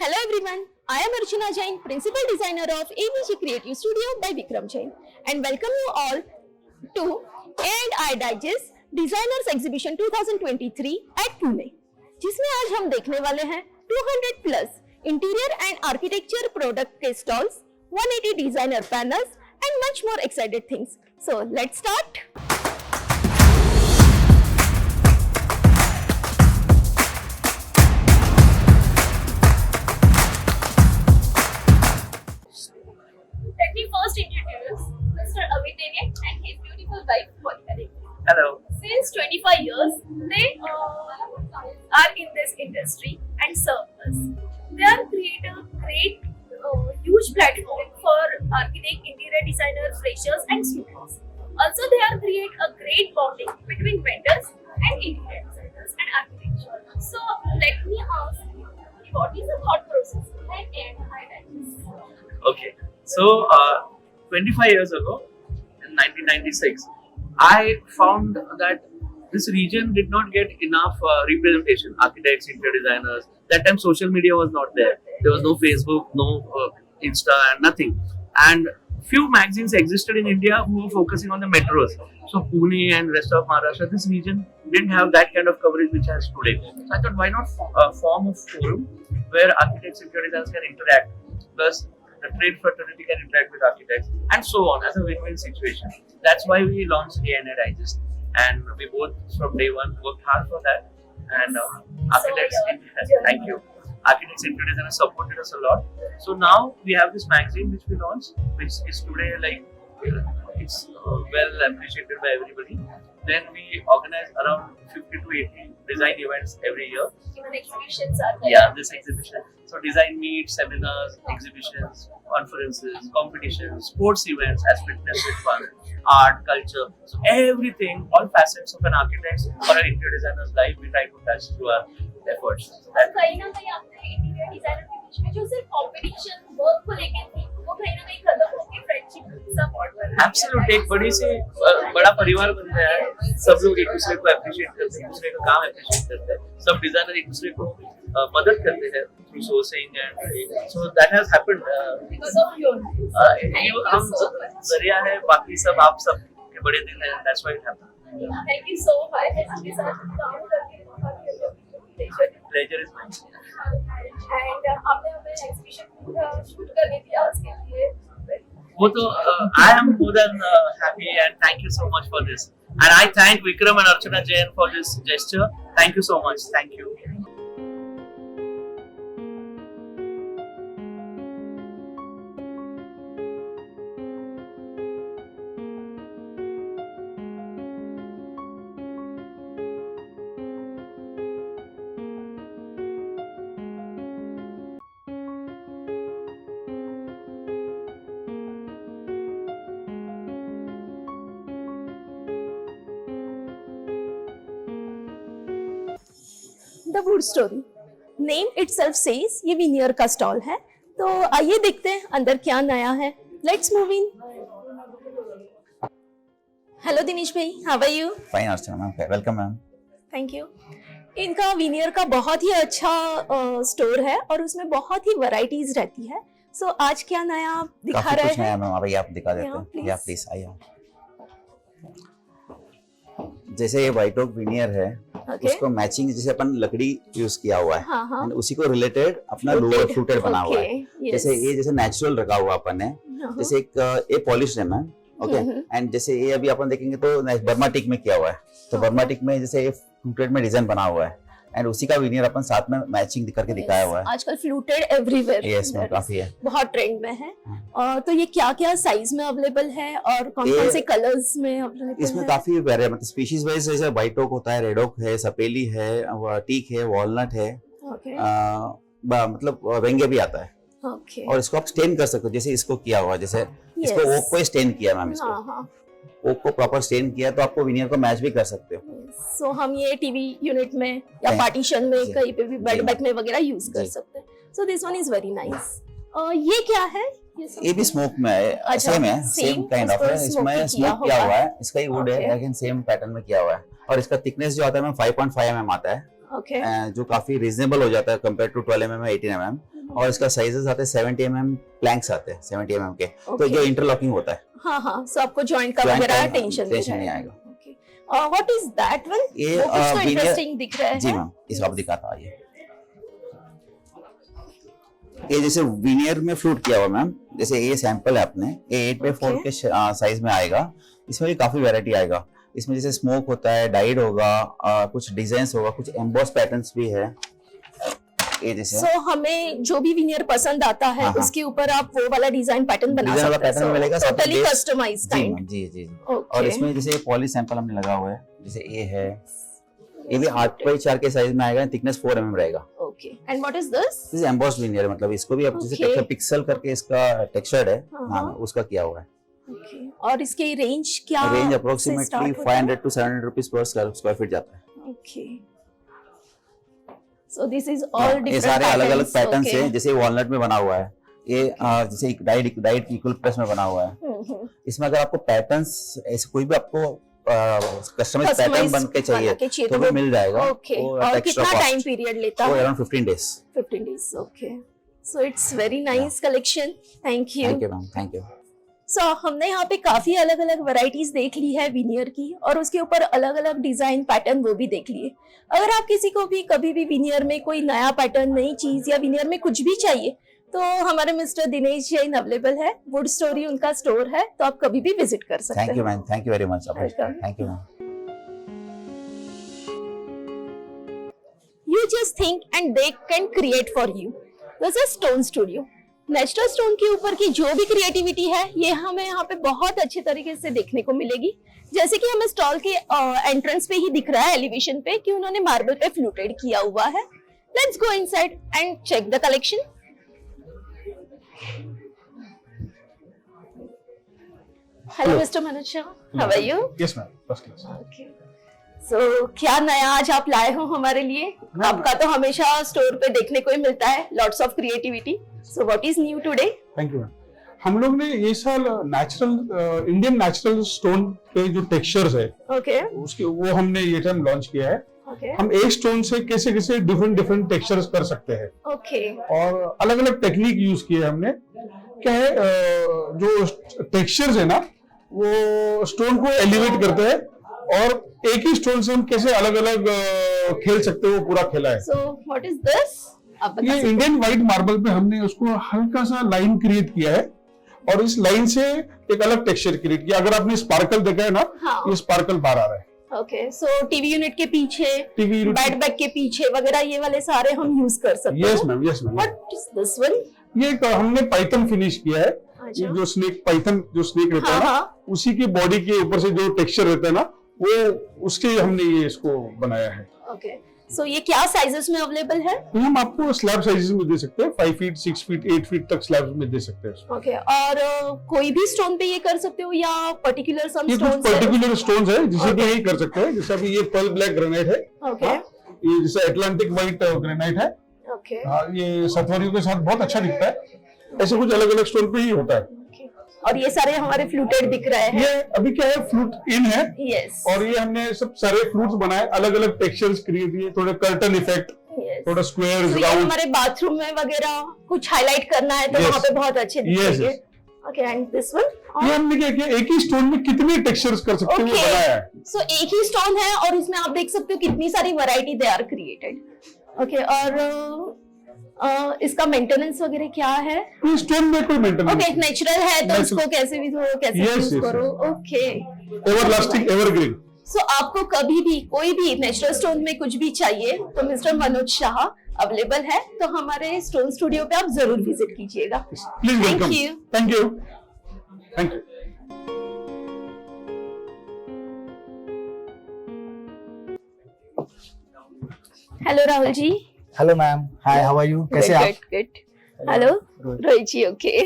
Hello everyone, I am Archana Jain, Principal Designer of ABG Creative Studio by Vikram Jain, and welcome you all to A&I Digest Designers Exhibition 2023 at Pune, जिसमें आज हम देखने वाले हैं 200 plus interior and architecture product के stalls, 180 designer panels and much more excited things. So let's start. Let me first introduce Mr. Amitene and his beautiful wife, Monica. Hello. Since 25 years, they are in this industry and serve us. They are create a great, huge platform for architect, interior designer, freshers and students. Also, they are create a great bonding between vendors and interior designers and architecture. So, let me ask you, what is the thought process behind A&I Digest? Okay. So, 25 years ago, in 1996, I found that this region did not get enough representation. Architects, interior designers. That time, social media was not there. There was no Facebook, no Insta, and nothing. And few magazines existed in India who were focusing on the metros. So, Pune and rest of Maharashtra, this region didn't have that kind of coverage which has today. So, I thought, why not form a forum where architects, interior designers can interact, plus the trade fraternity can interact with architects, and so on, as a win-win situation. That's why we launched A&I Digest, and we both from day one worked hard for that. And architects, thank you. Architects and interior designers supported us a lot. So now we have this magazine which we launched, which is today it's well appreciated by everybody. Then we organize around 50 to 80 design events every year. Even exhibitions are there. Yeah, this exhibition. So design meets, seminars, exhibitions, conferences, competitions, sports events as fitness with fun, art, culture. So everything, all facets of an architect's or an interior designer's life, we try to touch through our efforts. So और कहीं ना कहीं आपने interior designer के बीच में जो सिर्फ competition work को लेकर थी वो कहीं ना कहीं खत्म होकर फ्रेंडशिप सपोर्ट कर रही है. एब्सोल्युटली एक बड़ा परिवार बन गया है. सब लोग एक दूसरे को अप्रिशिएट करते हैं, एक दूसरे का काम अप्रिशिएट करते हैं. सब डिजाइनर एक दूसरे को मदद करते हैं through sourcing and so that has happened because of your. हम जरिया है, बाकी सब आप सब के बड़े दिल हैं. That's why it happened. Thank you so much. आपके साथ काम करके प्लेजर इज माइन. एंड आपने हमें एग्जीबिशन शूट करने दिया उसके लिए वो तो I am more than happy and thank you so much for this. And I thank Vikram and Archana Jain for this gesture. Thank you so much. Thank you. The wood story name itself says ये veneer का stall है. तो आइए देखते हैं अंदर क्या नया है. Let's move in. Hello Dinesh भाई, how are you? Fine Archana ma'am, welcome ma'am. Thank you. इनका विनियर का बहुत ही अच्छा स्टोर है और उसमें बहुत ही वैरायटीज रहती है. सो आज क्या नया दिखा काफी रहे कुछ नया हैं? मैम, अभी आप दिखा देते हैं. या प्लीज आइए. जैसे ये व्हाइट ओक विनियर है, उसको मैचिंग जैसे अपन लकड़ी यूज किया हुआ है, हाँ, हाँ. and उसी को रिलेटेड अपना लोअर फ्लूटेड बना हुआ है. Okay, yes. जैसे ये जैसे नेचुरल रखा हुआ अपन ने, हाँ, जैसे एक ये पॉलिश है मैम. ओके. एंड जैसे ये अभी अपन देखेंगे तो बर्मा टिक में किया हुआ है. तो बर्मा टिक में जैसे ये फ्लूटेड में डिजाइन बना हुआ है, एंड उसी का विनियर अपन साथ में मैचिंग करके दिखाया हुआ है. आजकल फ्लूटेड एवरीवेयर यस मैम, काफी है. बहुत ट्रेंड में है. तो ये क्या क्या साइज में अवेलेबल है और कौन कौन से कलर्स में अवेलेबल इसमें है? काफी मतलब स्पीशीज वाइज जैसे व्हाइट ओक होता है, रेड ओक है, सपेली है, टीक है, वॉलनट है, ओके मतलब वेंगे भी आता है. ओके. और इसको आप स्टेन कर सकते हो, जैसे इसको किया हुआ, जैसे इसको ओक को स्टेन किया मैम. इसको हाँ हाँ. ओक को प्रॉपर स्टेन किया तो आपको विनियर को मैच भी कर सकते हो. सो हम ये टीवी यूनिट में या जी. पार्टीशन में जी. कहीं पे भी बेड जी. बैक में वगैरह यूज कर जी. सकते हैं. So this one is very nice. ये क्या है? ये भी स्मोक में है, अच्छा, सेम है, same, सेम काइंड ऑफ उसको है. इसमें smoky स्मोक किया किया हुआ हुआ है. इसका ही वुड है, Okay. लेकिन सेम पैटर्न में किया हुआ है. और इसका थिकनेस जो आता है मैम 5.5 mm आता है, ओके. जो काफी रीजनेबल हो जाता है कंपेयर टू 12 mm 18 mm. और इसका साइजेस आते हैं 70 mm प्लैंक्स आते हैं 70 mm के, तो Okay. जो इंटरलॉकिंग होता है, हाँ हाँ, सो आपको जॉइंट का Joint वगैरह का टेंशन नहीं आएगा। What is that one? ये वो कुछ तो veneer- इंटरेस्टिंग दिख रहा है। जी मैम, इसको आप दिखाता है। ये जैसे विनियर में फ्लूट किया हुआ मैम, जैसे ये सैंपल है अपने, ये 8x4 Okay. के साइज में आएगा। इसमें भी काफी वैरायटी आएगा। इसमें जैसे स्मोक होता है, डाइड होगा, कुछ डिजाइन होगा, कुछ एम्बॉस पैटर्न्स भी है। ये जैसे सो हमें जो भी विनियर पसंद आता है हाँ, हाँ। उसके ऊपर आप वो वाला डिजाइन पैटर्न बना डिजाइन वाला सकते हैं। पैटर्न मिलेगा, साथ में टोटली base- कस्टमाइज्ड जी काइंड। मैम, जी। और इसमें जैसे पॉलिश सैंपल हमने लगा हुआ है, जैसे ये है, ये भी 8x4 के साइज में आएगा, थिकनेस 4 mm रहेगा। Okay, and what is this? This embossed veneer, मतलब इसको भी अब जैसे Okay. पिक्सल करके इसका टेक्सचर्ड है, हाँ, हाँ, हाँ। उसका किया हुआ है। ओके, और इसकी रेंज क्या? रेंज से अप्रोक्सीमेटली start होता है? 500 to 700 रुपीस पर स्क्वायर फीट जाता है। Okay, so this is all हाँ, डिफरेंट ये सारे अलग अलग पैटर्न्स okay. हैं, जैसे वॉलनट में बना हुआ है, ये जैसे डाइड इक्वल प्रेस में बना हुआ है। इसमें अगर आपको पैटर्न्स ऐसे कोई भी आपको कस्टमाइज पैटर्न बन के चाहिए तो भी मिल जाएगा। ओके, वो और at extra कितना cost, टाइम पीरियड लेता वो है? Around 15 days। 15 days, okay. So it's very nice collection, thank you. Thank you ma'am, thank you. So हमने यहाँ पे काफी अलग अलग वैरायटीज देख ली है विनियर की, और उसके ऊपर अलग अलग डिजाइन पैटर्न वो भी देख लिए। अगर आप किसी को भी कभी भी विनियर में कोई नया पैटर्न, नई चीज या विनियर में कुछ भी चाहिए तो हमारे मिस्टर दिनेश जैन अवेलेबल है, वुड स्टोरी उनका स्टोर है, तो आप कभी भी विजिट कर सकते हैं। Thank you ma'am, thank you very much. Welcome. Thank you ma'am. You just think and they can create for you. This is Stone Studio. Natural stone के ऊपर की जो भी क्रिएटिविटी है ये हमें यहाँ पे बहुत अच्छे तरीके से देखने को मिलेगी। जैसे कि हमें स्टॉल के एंट्रेंस पे ही दिख रहा है एलिवेशन पे कि उन्होंने मार्बल पे फ्लूटेड किया हुआ है। Let's go inside and check the collection. Hello mister Manoj Shah, how are you? Yes ma'am, first class. Okay, so क्या नया आज आप लाए हो हमारे लिए? आपका तो हमेशा स्टोर पे देखने को ही मिलता है lots of creativity, so what is new today? Thank you ma'am. हम लोग ने ये साल नेचुरल इंडियन नेचुरल स्टोन के जो टेक्सचर्स है ओके उसके वो हमने ये टाइम लॉन्च किया है। ओके हम एक स्टोन से कैसे कैसे डिफरेंट टेक्सचर्स कर सकते हैं ओके और अलग अलग टेक्निक यूज किए हमने। क्या है जो टेक्सचर्स है ना वो स्टोन को एलिवेट करते हैं और एक ही स्टोन से हम कैसे अलग अलग खेल सकते हैं वो पूरा खेला है। So what is this? आप बता ये सकते इंडियन व्हाइट मार्बल पे हमने उसको हल्का सा लाइन क्रिएट किया है और इस लाइन से एक अलग टेक्सचर क्रिएट किया। अगर आपने स्पार्कल देखा है ना, हाँ। ये स्पार्कल बाहर आ रहा है। ओके, सो टीवी यूनिट के पीछे, टीवी यूनिट बेड बैग के पीछे वगैरह ये वाले सारे हम यूज कर सकते हैं। Yes ma'am, yes ma'am. What is this one? ये एक हमने पाइथन फिनिश किया है। अच्छा। ये जो स्नेक पाइथन जो स्नेक रहता है हाँ, ना हाँ। उसी की बॉडी के ऊपर से जो टेक्सचर रहता है ना वो उसके हमने ये इसको बनाया है। ओके, सो ये क्या साइजेस में अवेलेबल है? तो हम आपको स्लैब साइजेस में दे सकते हैं, 5 फीट 6 फीट 8 फीट तक स्लैब में दे सकते हैं। ओके, और कोई भी स्टोन पे ये कर सकते हो या पर्टिकुलर सम ये कुछ स्टोन? पर्टिकुलर स्टोन्स है जिसे भी Okay. यही कर सकते हैं। जैसे अभी ये पर्ल ब्लैक ग्रेनाइट है, ओके हाँ, ये जैसे अटलांटिक व्हाइट ग्रेनाइट है, ओके हाँ, ये सतवरियों के साथ बहुत अच्छा दिखता है। ऐसे कुछ अलग अलग स्टोन पे ही होता है। और ये सारे हमारे फ्लूटेड दिख रहे हैं। ये अभी क्या है फ्लूट इन है यस और ये हमने सब सारे फ्रूट्स बनाए, अलग अलग टेक्सचर्स क्रिएट किए, थोड़े कर्टन इफेक्ट, यस, थोड़ा स्क्वायर्स तो ये राउंड। हमारे बाथरूम में वगैरह कुछ हाईलाइट करना है तो Yes. वहाँ पे बहुत अच्छे Yes, दिखेंगे। yes. Okay, and this one? ये हमने क्या किया, एक ही स्टोन में कितने टेक्सचर्स कर सकते हैं वो ओके, बनाया है। सो एक ही स्टोन है और इसमें आप देख सकते हो कितनी सारी variety they are created. Okay, और इसका मेंटेनेंस वगैरह क्या है? ये स्टोन में कोई मेंटेनेंस ओके, नेचुरल है तो Natural. उसको कैसे भी धो कैसे Yes, यूज yes, करो। Okay, everlasting evergreen. सो आपको कभी भी कोई भी नेचुरल स्टोन में कुछ भी चाहिए तो मिस्टर मनोज शाह अवेलेबल है, तो हमारे स्टोन स्टूडियो पे आप जरूर विजिट कीजिएगा। Please Thank welcome. you. Thank you, thank you. Hello Rahul ji. Hello ma'am, hi, how are you? कैसे आप? Good. Hello Rohit ji. Okay,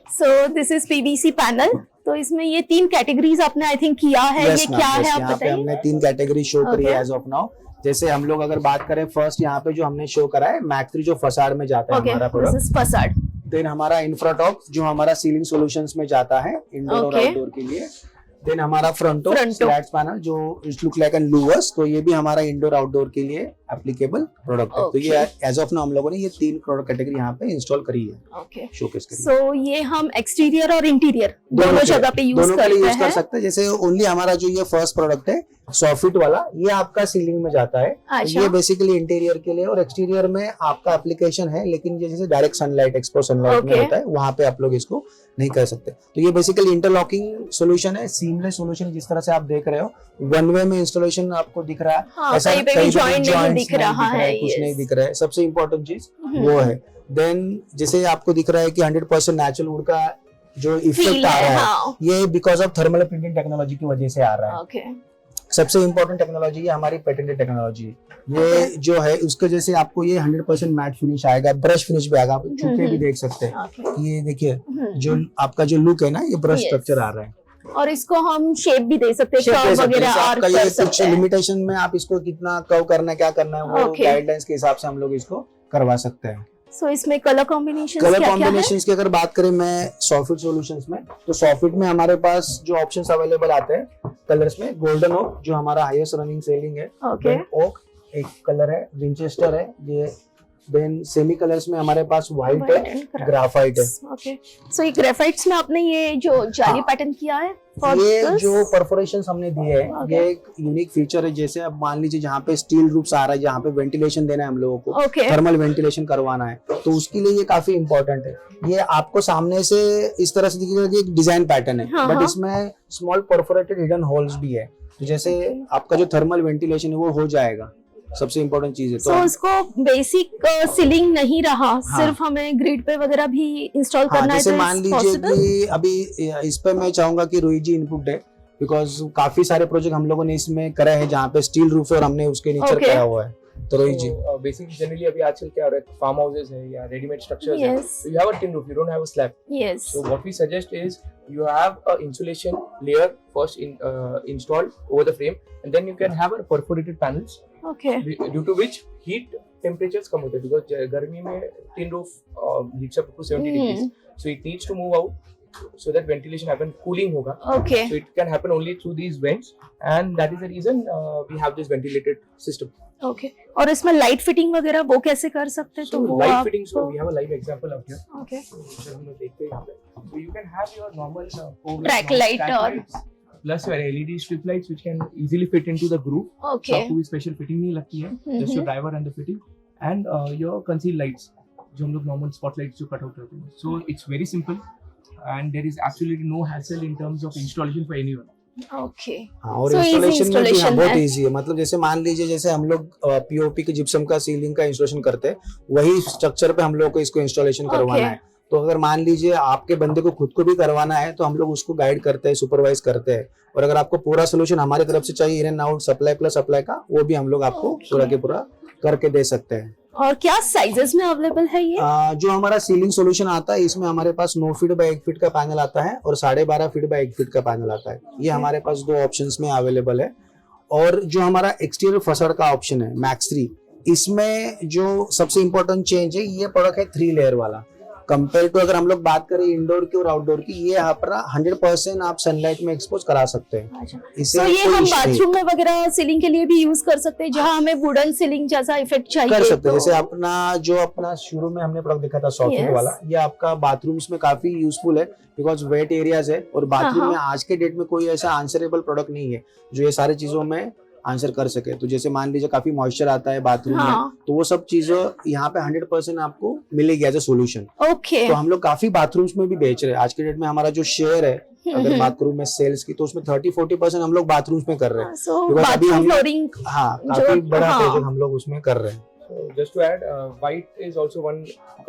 so this is PVC panel, तो इसमें ये 3 कैटेगरीज आपने आई थिंक किया है। Yes, ये ma'am, क्या yes, है आप यहाँ पे बताइए। हमने 3 कैटेगरी शो करी है Okay. As of now. जैसे हम लोग अगर बात करें फर्स्ट यहाँ पे जो हमने शो करा है मैक3 जो फसाड में जाता है ओके, हमारा this product. Is facade. Then हमारा इंफ्राटॉप जो हमारा सीलिंग सॉल्यूशंस में जाता है इंडोर और Okay. आउटडोर के लिए। देन हमारा फ्रंटो Fronto. स्लैट्स पैनल जो लुक लाइक एन लूवर्स, तो ये भी हमारा इंडोर आउटडोर के लिए एप्लीकेबल प्रोडक्ट है। तो ये एज ऑफ नाउ हम लोगों ने ये 3 प्रोडक्ट कैटेगरी यहाँ पे इंस्टॉल करी है, ओके। शोकेस करी है। सो ये हम एक्सटीरियर और इंटीरियर दोनों जगह पे यूज दोनों के लिए यूज करते कर हैं। सकते हैं। जैसे ओनली हमारा जो ये फर्स्ट प्रोडक्ट है 100 फीट वाला, ये आपका सीलिंग में जाता है। अच्छा। ये बेसिकली इंटीरियर के लिए, और एक्सटीरियर में आपका एप्लीकेशन है, लेकिन ये जैसे डायरेक्ट सनलाइट, एक्सपोज सनलाइट में Okay. होता है, वहां पे आप लोग इसको नहीं कर सकते। तो ये बेसिकली इंटरलॉकिंग सोल्यूशन है, सीमलेस सोल्यूशन है। जिस तरह से आप देख रहे हो, वन वे में इंस्टॉलेशन आपको दिख रहा है, हाँ, कहीं पे भी जॉइंट नहीं दिख रहा है, कुछ नहीं yes. दिख रहा है। सबसे इम्पोर्टेंट चीज वो है। देन जैसे आपको दिख रहा है कि 100% नेचुरल वुड का जो इफेक्ट फील आ है, रहा है, हाँ। ये because of thermal printing technology की वजह से आ रहा है। ओके। सबसे इम्पोर्टेंट टेक्नोलॉजी है हमारी पेटेंटेड टेक्नोलॉजी। ये जो है उसके जैसे आपको ये 100% मैट फिनिश आएगा, ब्रश फिनिश भी आएगा। आप छू के भी देख सकते हैं ओके। कि ये देखिए जो आपका जो लुक है ना, ये ब्रश Yes. स्ट्रक्चर आ रहा है। और इसको हम शेप भी दे सकते हैं, Shape दे कर्व सकते हैं। वगैरह जैसे आर्क आपका कर ये कुछ सकते हैं। लिमिटेशन में आप इसको कितना कर्व करना है, क्या करना है, वो Okay. गाइडलाइंस के हिसाब से हम लोग इसको करवा सकते हैं। सो इसमें कलर कॉम्बिनेशन कलर क्या क्या है? कॉम्बिनेशंस की अगर बात करें मैं सॉफ्ट सॉल्यूशंस में, तो सॉफ्ट में हमारे पास जो ऑप्शंस अवेलेबल आते हैं कलर्स में, गोल्डन ओक जो हमारा हाईएस्ट रनिंग सेलिंग है, ओके। ओक एक कलर है, विंचेस्टर है ये। देन सेमी कलर्स में हमारे पास व्हाइट है, ग्राफाइट है। ओके। सो ये ग्रेफाइट्स में आपने ये जो जाली हाँ। पैटर्न किया है for ये this? जो परफोरेशन हमने दिए है, Okay. ये एक यूनिक फीचर है। जैसे अब मान लीजिए जहाँ पे स्टील रूप्स आ रहा है, जहाँ पे वेंटिलेशन देना है हम लोगों को, ओके। थर्मल वेंटिलेशन करवाना है, तो उसके लिए ये काफी इंपॉर्टेंट है। ये आपको सामने से इस तरह से दिखेगा कि एक डिजाइन पैटर्न है, हाँ, बट हाँ। इसमें स्मॉल परफोरेटेड हिडन होल्स भी है। तो जैसे आपका जो थर्मल वेंटिलेशन है वो हो जाएगा, सबसे इम्पोर्टेंट चीज है। सो इसको बेसिक सीलिंग नहीं रहा, सिर्फ हमें ग्रिड पे वगैरह भी इंस्टॉल हाँ, करना है, जैसे तो मान it's लीजिए possible? कि अभी इस पे मैं चाहूंगा कि रोहित जी इनपुट है, बिकॉज काफी सारे प्रोजेक्ट हम लोगों ने इसमें करे हैं जहाँ पे स्टील रूफ है और हमने उसके नीचे Okay. करा हुआ है। तो रोहित जी, बेसिकली जनरली अभी आजकल क्या हो रहा है, फार्म हाउसेस है या रेडीमेड स्ट्रक्चर्स है, Yes. so you have a tin roof, you don't have a slab. Yes. So what we suggest is you have a insulation layer first installed over the frame, and then you can have a perforated panels Okay. due to which heat temperatures come out, because गर्मी में tin roof heats up to 70 degrees, so it needs to move out so that ventilation happen, cooling होगा, Okay. so it can happen only through these vents, and that is the reason we have this ventilated system. Okay. और इसमें light fitting वगैरह वो कैसे कर सकते हैं? So तो वो light आप fitting, so we have a live example out here. Okay. So हम लोग देखते हैं यहाँ पे. So you can have your normal Track light और- plus your LED strip lights which can easily fit into the groove. So Okay. आपको भी special fitting नहीं लगती है. Just your driver and the fitting, and your concealed lights जो हम लोग normal spotlights जो cut out करते हैं. So it's very simple, and there is absolutely no hassle in terms of installation for anyone. Okay. हाँ, और So easy installation में भी हाँ, installation बहुत है। इजी है। मतलब जैसे मान लीजिए जैसे हम लोग पीओपी के जिप्सम का सीलिंग का इंस्टॉलेशन करते हैं, वही स्ट्रक्चर पे हम लोग को इसको इंस्टॉलेशन करवाना है। तो अगर मान लीजिए आपके बंदे को खुद को भी करवाना है, तो हम लोग उसको गाइड करते हैं, सुपरवाइज करते हैं। और अगर आपको पूरा सोल्यूशन हमारी तरफ से चाहिए, in and out supply plus supply का, वो भी हम लोग आपको पूरा के पूरा करके दे सकते हैं। और क्या साइजेस में अवेलेबल है ये? जो हमारा सीलिंग सॉल्यूशन आता है, इसमें हमारे पास 9 फीट बाय 1 फीट का पैनल आता है और 12.5 फीट बाय 1 फीट का पैनल आता है। ये हमारे पास 2 ऑप्शंस में अवेलेबल है। और जो हमारा एक्सटीरियर फसाड का ऑप्शन है मैक्स 3, इसमें जो सबसे इम्पोर्टेंट चेंज है, ये प्रोडक्ट है 3 लेयर वाला। कंपेयर टू अगर हम लोग बात करें इंडोर की और आउटडोर की, ये यहाँ पर 100% आप सनलाइट में एक्सपोज करा सकते हैं। अच्छा। इससे तो ये कोई हम issue नहीं। बाथरूम में वगैरह सीलिंग के लिए भी यूज कर सकते हैं, जहाँ हमें वुडन सीलिंग जैसा इफेक्ट चाहिए कर सकते हैं। तो- जैसे अपना शुरू में हमने प्रोडक्ट देखा था सॉफ्ट Yes. वाला, ये आपका बाथरूम्स में काफी यूजफुल है, बिकॉज वेट एरियाज है। और बाथरूम हाँ, में आज के डेट में कोई ऐसा आंसरेबल प्रोडक्ट नहीं है जो ये सारी चीजों में आंसर कर सके। तो जैसे मान लीजिए काफी मॉइस्चर आता है बाथरूम में, हाँ। तो वो सब चीजें यहाँ पे 100% आपको मिलेगी एज ए सोल्यूशन। ओके। तो हम लोग काफी बाथरूम्स में भी बेच रहे हैं। आज के डेट में हमारा जो शेयर है अगर बाथरूम में सेल्स की, तो उसमें 30-40% हम लोग बाथरूम्स में कर रहे हैं। सो Because अभी बाथरूम हम- फ्लोरिंग हाँ, काफी बड़ा हाँ। प्रोजेक्ट हम लोग उसमें कर रहे हैं। So just to add, white is also one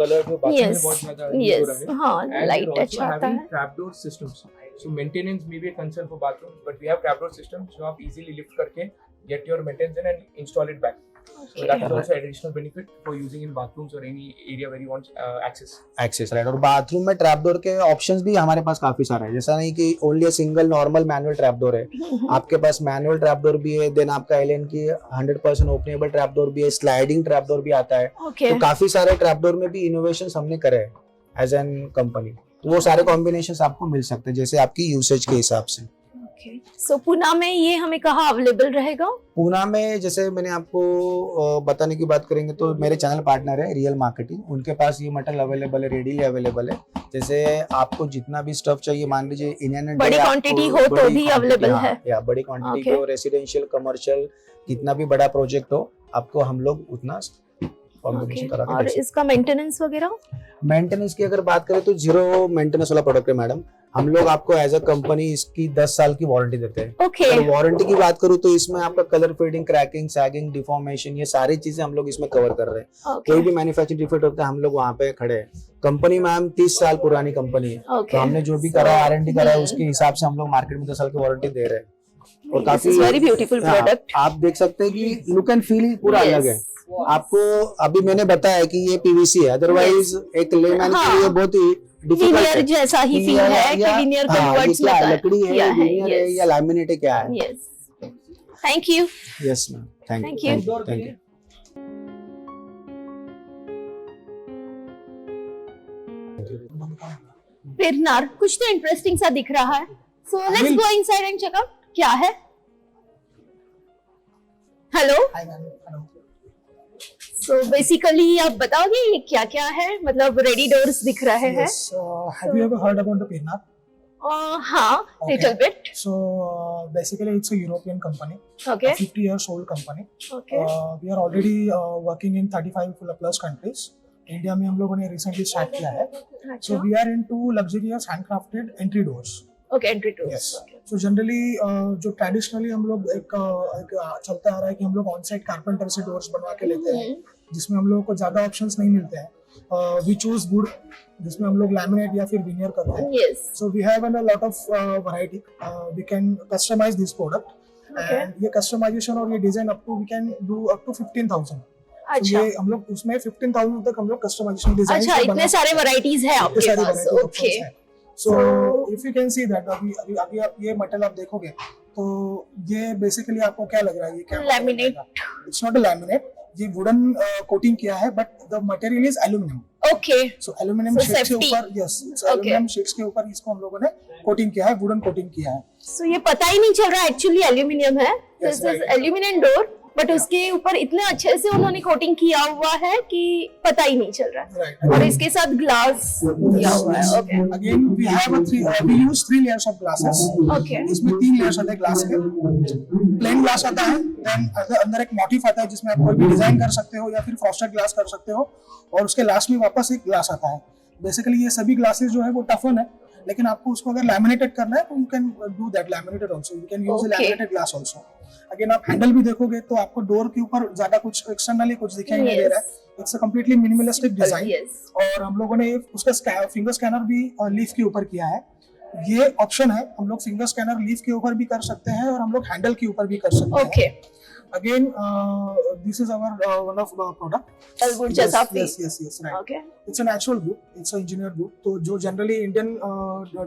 color जो bathroom में बहुत ज्यादा use हो रहा यस है. हाँ, And लाइट we're अच्छा also आता having है। trapdoor systems. So maintenance may be a concern for bathrooms, but we have trapdoor systems जो आप easily lift करके get your maintenance in and install it back. So that is also additional benefit for using in bathrooms or any area where you want access. Access right. और bathroom में trapdoor के options भी हमारे पास काफी सारे हैं। जैसा नहीं कि only single normal manual trapdoor है, आपके पास मैनुअल ट्रैपडोर भी है। देन आपका एलएन की 100% ओपनेबल ट्रैपडोर भी है, स्लाइडिंग ट्रैपडोर भी आता है। ओके। तो काफी सारे ट्रैपडोर में भी इनोवेशन हमने करे हैं एज एन कंपनी। तो वो सारे कॉम्बिनेशन आपको मिल सकते हैं जैसे आपकी यूसेज के हिसाब से। ओके, सो पुणे में ये हमें कहाँ अवेलेबल रहेगा? पूना में जैसे मैंने आपको बताने की बात करेंगे तो मेरे चैनल पार्टनर है रियल मार्केटिंग, उनके पास ये मटेरियल अवेलेबल है, रेडीली अवेलेबल है। जैसे आपको जितना भी स्टफ चाहिए, मान लीजिए इंडियन बड़ी क्वांटिटी हो तो भी अवेलेबल है, या बड़ी क्वांटिटी Okay. हो, रेसिडेंशियल कमर्शियल कितना भी बड़ा प्रोजेक्ट हो, आपको हम लोग उतना कॉम्बिनेशन करा के और दे सकते हैं। इसका मेंटेनेंस वगैरह? मेंटेनेंस की अगर बात करें तो जीरो मेंटेनेंस वाला प्रोडक्ट है मैडम। हम लोग आपको एज अ कंपनी इसकी 10 साल की वारंटी देते हैं। ओके, अगर वारंटी की बात करूँ तो इसमें आपका colour fading, cracking, sagging, deformation, ये सारी चीजें हम लोग इसमें कवर कर रहे हैं। ओके, कोई भी मैन्युफैक्चरिंग डिफेक्ट होता है हम लोग वहाँ पे खड़े हैं। कंपनी मैम 30 साल पुरानी कंपनी है, तो ओके, हमने जो भी करा है R&D करा है उसके हिसाब से हम लोग मार्केट में 10 साल की वारंटी दे रहे हैं। और काफी वेरी ब्यूटीफुल हाँ, प्रोडक्ट। आप देख सकते हैं कि लुक एंड फील पूरा अलग है। आपको अभी मैंने बताया कि ये पीवीसी है, अदरवाइज एक लेमैन के लिए बहुत ही डिफिकल्ट विनियर है जैसा ही फील है कि विनियर का हाँ, ये वर्ड्स क्या लगा है, लकड़ी है, किया है, विनियर है या लैमिनेट है, क्या है? Yes, thank you. Yes ma'am, thank Thank you, you. Thank you. पिरनार कुछ तो इंटरेस्टिंग सा दिख रहा है, so let's go inside and check out क्या है। हेलो, सो बेसिकली आप बताओगे ये क्या क्या है? मतलब रेडी डोर्स दिख रहे हैं। Yes. Have you ever heard about the Pirnar? हाँ, Okay. Little bit. So basically, it's a European company, okay, a 50 years old company. Okay, We are already working in 35 plus countries. India में हम लोगों ने recently start किया है. So अच्छा, we are into luxurious handcrafted entry doors. Okay, entry doors. Yes. So generally जो traditionally हम लोग एक चलता आ रहा है कि हम लोग ऑन साइट कारपेंटर से डोर्स बनवा के लेते हैं, जिसमें हम लोगों को ज्यादा ऑप्शंस नहीं मिलते हैं. We choose wood, जिसमें हम लोग लैमिनेट या फिर विनियर करते हैं. Yes, So we have a lot of variety. We can customize this product. Okay. And ये customization और ये design we can do up to 15,000. So अच्छा, ये हम लोग उसमें 15,000 तक हम लोग customization design अच्छा, इतने सारे वैरायटीज है आपके पास। Okay, So if you can see that अभी आप ये मटेरियल आप देखोगे तो ये बेसिकली आपको क्या लग रहा है? ये क्या Laminate. It's not a laminate. ये वुडन कोटिंग किया है, but the material is aluminum. Okay, So aluminum So sheets के safety. ऊपर, yes, Okay. aluminum शीट्स के ऊपर इसको हम लोगों ने कोटिंग किया है, वुडन कोटिंग किया है. सो ये पता ही नहीं चल रहा एक्चुअली एल्यूमिनियम है। This is right. Aluminium door, but उसके ऊपर इतने अच्छे से उन्होंने कोटिंग किया हुआ है कि पता ही नहीं चल रहा है। Right. और इसके साथ ग्लास दिया हुआ है। Okay, Again, we use 3 layers of glasses. Okay, इसमें 3 layers आते हैं ग्लास के. प्लेन ग्लास आता है, देन अंदर एक मोटिफ आता है जिसमें आप कोई भी डिजाइन कर सकते हो या फिर फ्रॉस्टेड ग्लास कर सकते हो, और उसके लास्ट में वापस एक ग्लास आता है. बेसिकली ये सभी ग्लासेस जो है वो टफन है, लेकिन आपको उसको अगर लैमिनेटेड करना है तो you can do that laminated also. You can use laminated glass also. Again आप हैंडल भी देखोगे तो आपको डोर के ऊपर ज्यादा कुछ एक्सटर्नली कुछ दिखाई नहीं दे रहा है. It's a completely minimalistic design. Yes, और हम लोगों ने उसका फिंगर स्कैनर भी लीफ के ऊपर किया है. ये ऑप्शन है, हम लोग फिंगर स्कैनर लीफ के ऊपर भी कर सकते हैं और हम लोग हैंडल के ऊपर भी कर सकते हैं. Okay, again this is hour one of product. wood जैसा yes, right. Okay, it's a natural would, it's a engineered wood. तो जो जनरली इंडियन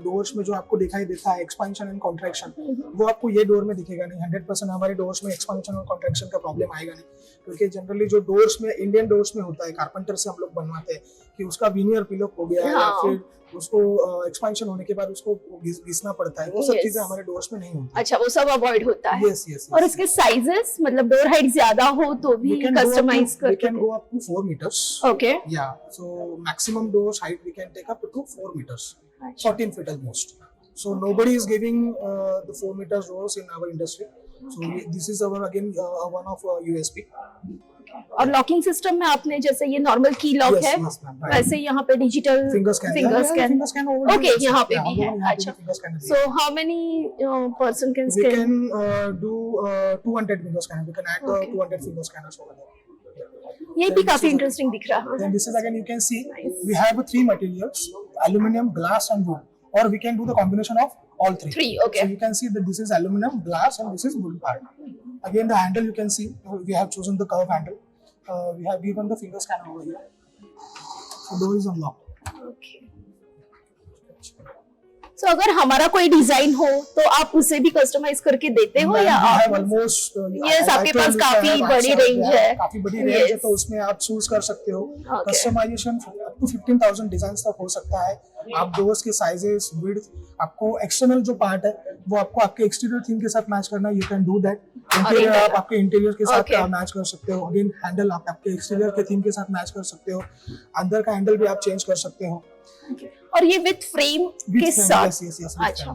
डोर्स में जो आपको दिखाई देता है एक्सपेंशन एंड कॉन्ट्रैक्शन, वो आपको ये डोर में दिखेगा नहीं. 100% हमारे डोर्स में एक्सपेंशन और कॉन्ट्रैक्शन का प्रॉब्लम आएगा नहीं, क्योंकि जनरली जो डोर्स में इंडियन डोर्स में होता है, कारपेंटर से हम लोग बनवाते हैं कि उसका विनियर पिलअप हो गया या हाँ. फिर उसको एक्सपेंशन होने के बाद उसको घिसना पड़ता है, वो सब Yes. चीजें हमारे डोर्स में नहीं होती. अच्छा, वो सब अवॉइड होता है। Yes, yes, और yes. इसके साइजेस, मतलब डोर हाइट ज्यादा हो तो भी We can go up to- customise we करके। can go up to 4 meters. Okay, Yeah, so maximum doors height we can take up to 4 meters, 14 feet at most. So nobody is giving the 4 meters doors in our industry. So this is our again one of USP. और locking system में आपने जैसे ये normal की lock Yes, है, yes, ma'am, right. वैसे यहाँ पे digital Finger scan. Finger scan. Finger scan over Okay, here. यहाँ पे Yeah, भी है. यहाँ पे अच्छा. भी finger scanner भी so how many person can we scan? can do 200 finger scanner. We can add Okay. 200 finger scanners over there. ये भी काफी इंटरेस्टिंग दिख रहा है। Then this is again you can see we have 3 materials: aluminum, glass, and wood. Or we can do the combination of all 3. 3, okay. So you can see that this is aluminum, glass, and this is wood part. Again, the handle you can see we have chosen the curve handle. We have given the finger scanner over here. The door is unlocked. Okay, so अगर हमारा कोई design हो तो आप उसे भी customise करके देते हो या We have आप? almost. Yes, आपके told पास you काफी I have बड़ी access, range yeah, है। काफी बड़ी रेंज है, Yes. तो उसमें आप चूज कर सकते हो. Okay. Customisation up to 15,000 design तक हो सकता है. आप डोर्स के साइजेस, विड्थ, आपको एक्सटर्नल जो पार्ट है वो आपको आपके एक्सटीरियर थीम के साथ मैच करना है, you can do that. Interior interior. आप आपके इंटीरियर के साथ Okay. मैच कर सकते हो। अगेन हैंडल आप आपके एक्सटीरियर के थीम के साथ मैच कर सकते हो। अंदर का हैंडल भी आप चेंज कर सकते हो और ये विथ फ्रेम के साथ। अच्छा।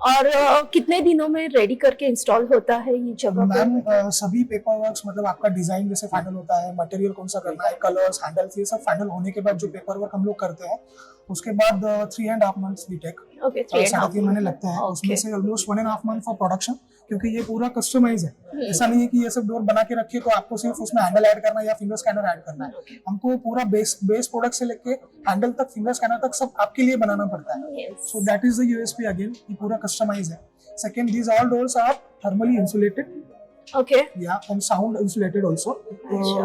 और कितने दिनों में रेडी करके इंस्टॉल होता है ये जगह पे? मैम सभी पेपर वर्क मतलब आपका डिजाइन जैसे फाइनल होता है, मटेरियल कौन सा करना है, कलर्स, हैंडल्स, ये सब फाइनल होने के बाद जो पेपर वर्क हम लोग करते हैं उसके बाद 3.5 months वी टेक, ओके, 3.5 महीने लगते हैं। उसमें से ऑलमोस्ट 1.5 month फॉर प्रोडक्शन, क्योंकि ये पूरा कस्टमाइज है। ऐसा नहीं है कि ये सब डोर बना के रखिए तो आपको सिर्फ उसमें हैंडल ऐड करना है या फिंगर स्कैनर ऐड करना है। हमको पूरा बेस प्रोडक्ट से लेके हैंडल तक, फिंगर स्कैनर तक सब आपके लिए बनाना पड़ता है। So that is the USP again, ये पूरा कस्टमाइज है। Second, these all doors are thermally insulated, okay and sound insulated also,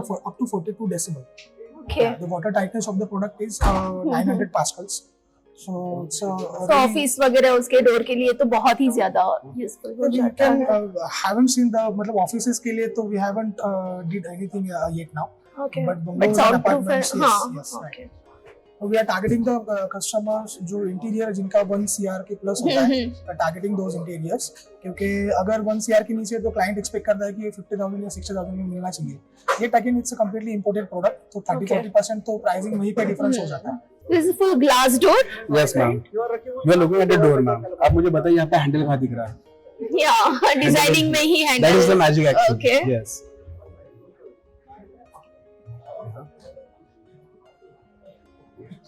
for up to 42 decibel. Okay. The water tightness of the product is 900 pascals. So it's तो office वगैरह उसके door के लिए तो बहुत ही ज्यादा यूजफुल हो we जाता can है। haven't seen the मतलब offices के लिए तो we haven't did anything yet now. Okay, But but bungalows and sound proof है। apartments, हाँ, yes, right. Okay. We are targeting the customers जो इंटीरियर जिनका 1 CR के प्लस होता है, टारगेटिंग दोज इंटीरियर्स, क्योंकि अगर 1 CR के नीचे तो क्लाइंट एक्सपेक्ट करता है कि ये 50,000 या 60,000 में मिलना चाहिए। ये tacking it's a completely imported product, तो 30-40% तो प्राइसिंग वहीं पे डिफरेंस हो जाता है। This is full glass door. Yes ma'am, you are looking at the door ma'am. आप मुझे बताइए यहाँ पे हैंडल कहाँ दिख रहा है? या डिजाइनिंग में ही handle. That is the magic actually. Okay. Yes.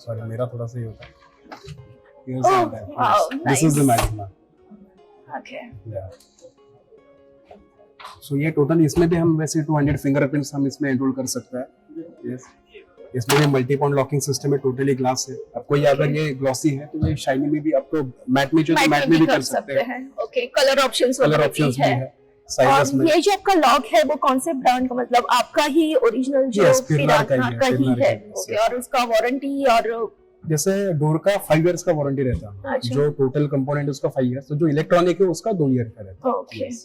Sorry, मेरा थोड़ा सा ही होता है। Here's the Oh, handle. wow, This is the nice. magic ma'am. Okay. So ये टोटल इसमें भी हम वैसे 200 फिंगरप्रिंट्स हम इसमें एनरोल कर सकते हैं। यस, इसमें भी मल्टी पॉइंट लॉकिंग सिस्टम है, टोटली ग्लास है। आपको ये अगर ये ग्लॉसी है तो ये शाइनी में भी आपको मैट में चाहिए तो मैट में भी कर सकते हैं। Okay, colour options colour options भी है, साइजेस और में। ये जो आपका लॉक है वो कौन से ब्रांड का, मतलब आपका ही ओरिजिनल जो Yes, Pirlar का ही है, का ही Pirlar का है? ही है, ओके, और उसका वारंटी और जैसे डोर का 5 इयर्स का वारंटी रहता है, अच्छा। जो टोटल कंपोनेंट उसका 5 इयर्स, तो जो इलेक्ट्रॉनिक है उसका 2 ईयर का रहता है। ओके। Yes.